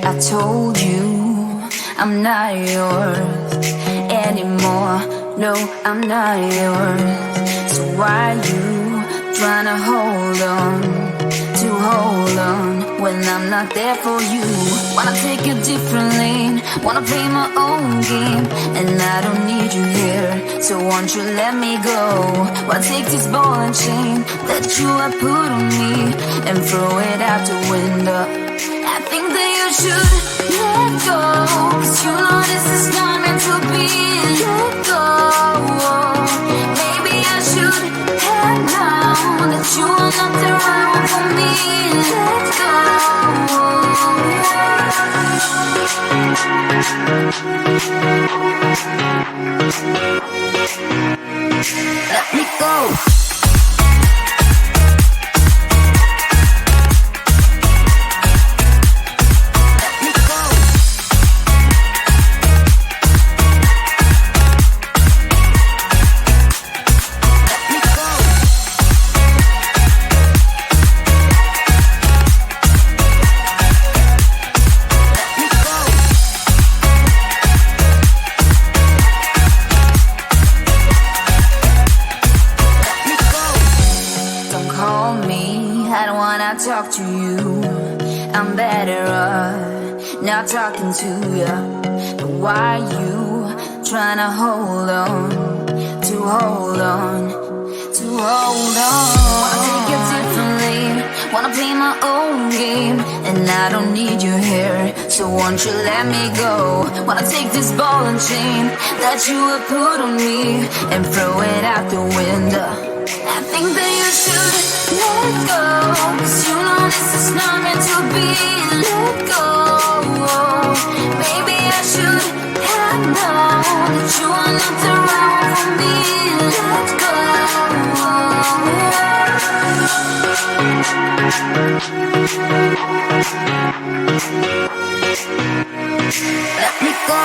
I told you I'm not yours anymore. No, I'm not yours. So why you tryna hold on when I'm not there for you? Wanna take a different lane, wanna play my own game, and I don't need you here, so won't you let me go? Wanna take this ball and chain that you have put on me and throw it out the window. I think that you should let go, 'cause you know this is not meant to be. Let go. Maybe I should have known that you are not the right one for me. Let go. Let me go. Talk to you, I'm better off not talking to you. But why you tryna hold on? Wanna take a different lane, wanna play my own game, and I don't need you here, so won't you let me go? Wanna take this ball and chain that you have put on me and throw it out the window. I think that you should let go, 'cause you know this is not meant to be. Let go. Maybe I should have known that you are not the right one for me. Let go. Let me go.